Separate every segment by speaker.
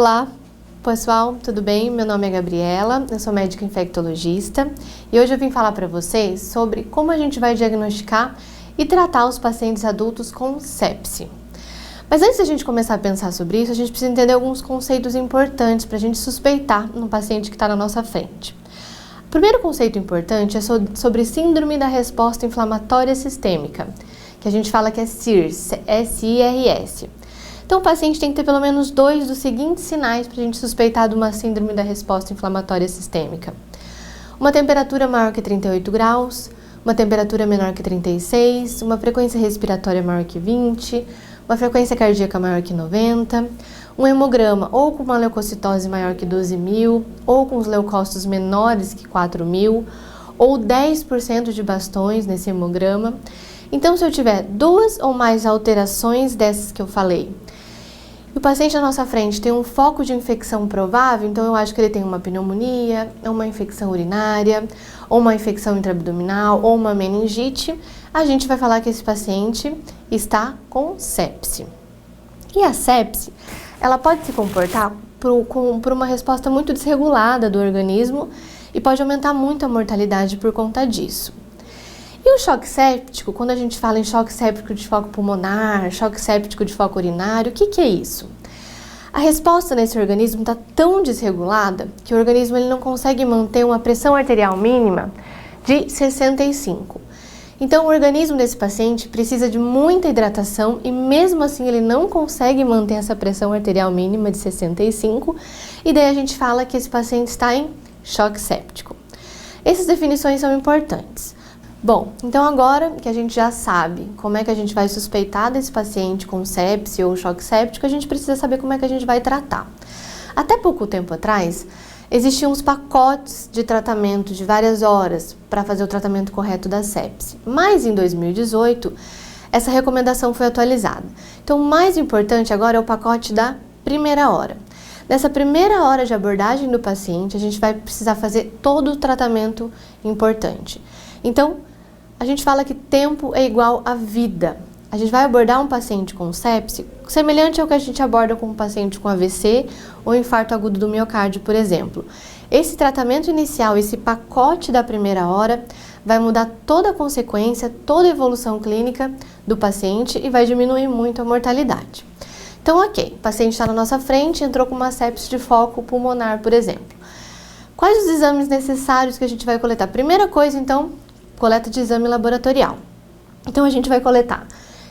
Speaker 1: Olá, pessoal, tudo bem? Meu nome é Gabriela, eu sou médica infectologista e hoje eu vim falar para vocês sobre como a gente vai diagnosticar e tratar os pacientes adultos com sepse. Mas antes da gente começar a pensar sobre isso, a gente precisa entender alguns conceitos importantes para a gente suspeitar no paciente que está na nossa frente. O primeiro conceito importante é sobre síndrome da resposta inflamatória sistêmica, que a gente fala que é SIRS, S-I-R-S. Então, o paciente tem que ter pelo menos 2 dos seguintes sinais para a gente suspeitar de uma síndrome da resposta inflamatória sistêmica. Uma temperatura maior que 38 graus, uma temperatura menor que 36, uma frequência respiratória maior que 20, uma frequência cardíaca maior que 90, um hemograma ou com uma leucocitose maior que 12.000, ou com os leucócitos menores que 4.000, ou 10% de bastões nesse hemograma. Então, se eu tiver 2 ou mais alterações dessas que eu falei, e o paciente na nossa frente tem um foco de infecção provável, então eu acho que ele tem uma pneumonia, uma infecção urinária, ou uma infecção intraabdominal, ou uma meningite, a gente vai falar que esse paciente está com sepse. E a sepse, ela pode se comportar por uma resposta muito desregulada do organismo e pode aumentar muito a mortalidade por conta disso. E o choque séptico, quando a gente fala em choque séptico de foco pulmonar, choque séptico de foco urinário, o que é isso? A resposta nesse organismo está tão desregulada que o organismo ele não consegue manter uma pressão arterial mínima de 65. Então, o organismo desse paciente precisa de muita hidratação e mesmo assim ele não consegue manter essa pressão arterial mínima de 65 e daí a gente fala que esse paciente está em choque séptico. Essas definições são importantes. Bom, então agora que a gente já sabe como é que a gente vai suspeitar desse paciente com sepse ou choque séptico, a gente precisa saber como é que a gente vai tratar. Até pouco tempo atrás, existiam uns pacotes de tratamento de várias horas para fazer o tratamento correto da sepse. Mas em 2018, essa recomendação foi atualizada. Então, o mais importante agora é o pacote da primeira hora. Nessa primeira hora de abordagem do paciente, a gente vai precisar fazer todo o tratamento importante. Então, a gente fala que tempo é igual a vida. A gente vai abordar um paciente com sepse semelhante ao que a gente aborda com um paciente com AVC ou infarto agudo do miocárdio, por exemplo. Esse tratamento inicial, esse pacote da primeira hora, vai mudar toda a consequência, toda a evolução clínica do paciente e vai diminuir muito a mortalidade. Então, ok, o paciente está na nossa frente, entrou com uma sepse de foco pulmonar, por exemplo. Quais os exames necessários que a gente vai coletar? Primeira coisa, então, coleta de exame laboratorial. Então, a gente vai coletar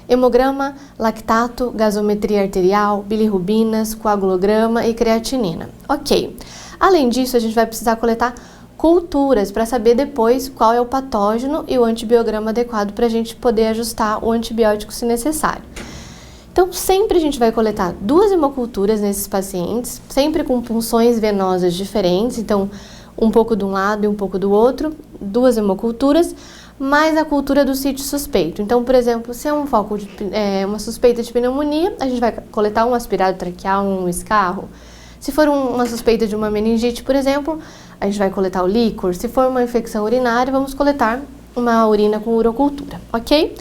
Speaker 1: hemograma, lactato, gasometria arterial, bilirrubinas, coagulograma e creatinina. Ok. Além disso, a gente vai precisar coletar culturas para saber depois qual é o patógeno e o antibiograma adequado para a gente poder ajustar o antibiótico se necessário. Então, sempre a gente vai coletar 2 hemoculturas nesses pacientes, sempre com punções venosas diferentes, então um pouco de um lado e um pouco do outro, 2 hemoculturas, mais a cultura do sítio suspeito. Então, por exemplo, se é um foco de uma suspeita de pneumonia, a gente vai coletar um aspirado traqueal, um escarro. Se for uma suspeita de uma meningite, por exemplo, a gente vai coletar o líquor. Se for uma infecção urinária, vamos coletar uma urina com urocultura, ok?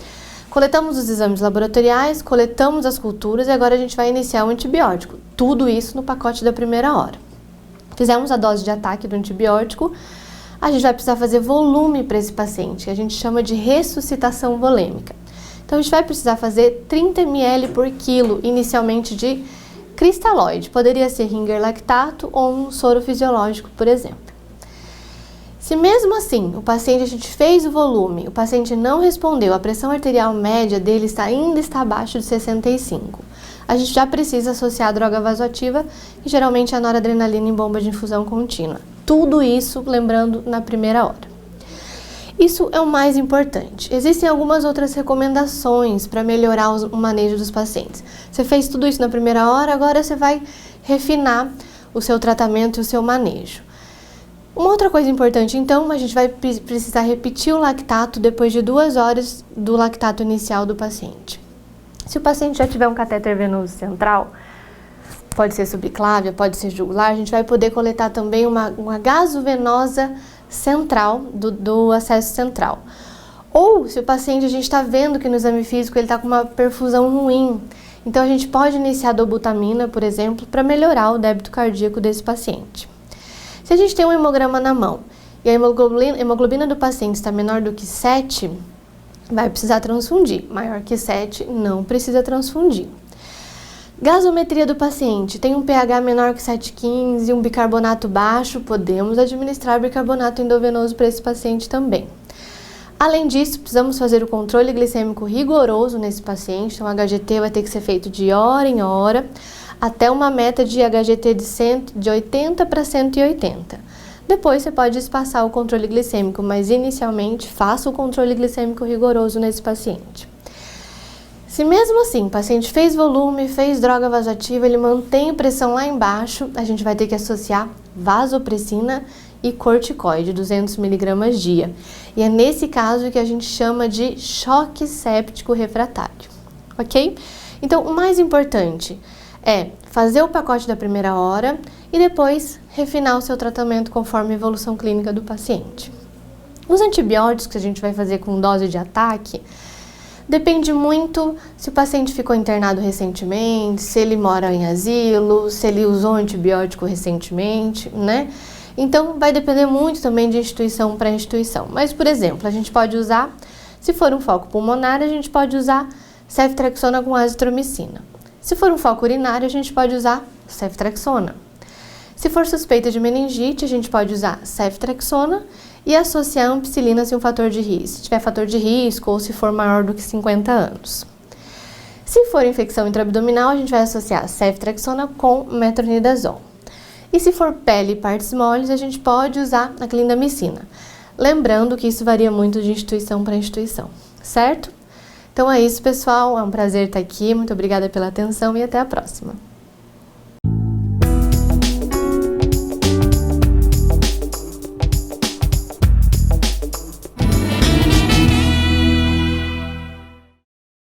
Speaker 1: Coletamos os exames laboratoriais, coletamos as culturas e agora a gente vai iniciar o antibiótico. Tudo isso no pacote da primeira hora. Fizemos a dose de ataque do antibiótico, a gente vai precisar fazer volume para esse paciente, que a gente chama de ressuscitação volêmica. Então, a gente vai precisar fazer 30 ml por quilo, inicialmente de cristalóide. Poderia ser Ringer lactato ou um soro fisiológico, por exemplo. Se mesmo assim, o paciente, a gente fez o volume, o paciente não respondeu, a pressão arterial média dele ainda está abaixo de 65. A gente já precisa associar a droga vasoativa, que geralmente é a noradrenalina em bomba de infusão contínua. Tudo isso, lembrando, na primeira hora. Isso é o mais importante. Existem algumas outras recomendações para melhorar o manejo dos pacientes. Você fez tudo isso na primeira hora, agora você vai refinar o seu tratamento e o seu manejo. Uma outra coisa importante, então, a gente vai precisar repetir o lactato depois de 2 horas do lactato inicial do paciente. Se o paciente já tiver um catéter venoso central, pode ser subclávia, pode ser jugular, a gente vai poder coletar também uma gasovenosa central, do acesso central. Ou, se o paciente, a gente está vendo que no exame físico ele está com uma perfusão ruim, Então, a gente pode iniciar a dobutamina, por exemplo, para melhorar o débito cardíaco desse paciente. Se a gente tem um hemograma na mão e a hemoglobina do paciente está menor do que 7, vai precisar transfundir. Maior que 7, não precisa transfundir. Gasometria do paciente, tem um pH menor que 7,15, um bicarbonato baixo, podemos administrar bicarbonato endovenoso para esse paciente também. Além disso, precisamos fazer o controle glicêmico rigoroso nesse paciente, então o HGT vai ter que ser feito de hora em hora, até uma meta de HGT de 80 para 180. Depois você pode espaçar o controle glicêmico, mas inicialmente faça o controle glicêmico rigoroso nesse paciente. Se mesmo assim o paciente fez volume, fez droga vasoativa, ele mantém a pressão lá embaixo, a gente vai ter que associar vasopressina e corticoide, 200 mg dia. E é nesse caso que a gente chama de choque séptico refratário, ok? Então, o mais importante é fazer o pacote da primeira hora e depois refinar o seu tratamento conforme a evolução clínica do paciente. Os antibióticos que a gente vai fazer com dose de ataque depende muito se o paciente ficou internado recentemente, se ele mora em asilo, se ele usou antibiótico recentemente, né? Então, vai depender muito também de instituição para instituição. Mas, por exemplo, a gente pode usar, se for um foco pulmonar, a gente pode usar ceftriaxona com azitromicina. Se for um foco urinário, a gente pode usar ceftriaxona. Se for suspeita de meningite, a gente pode usar ceftriaxona e associar ampicilina se um fator de risco, se tiver fator de risco ou se for maior do que 50 anos. Se for infecção intraabdominal, a gente vai associar ceftriaxona com metronidazol. E se for pele e partes moles, a gente pode usar a clindamicina. Lembrando que isso varia muito de instituição para instituição, certo? Então é isso, pessoal. É um prazer estar aqui. Muito obrigada pela atenção e até a próxima.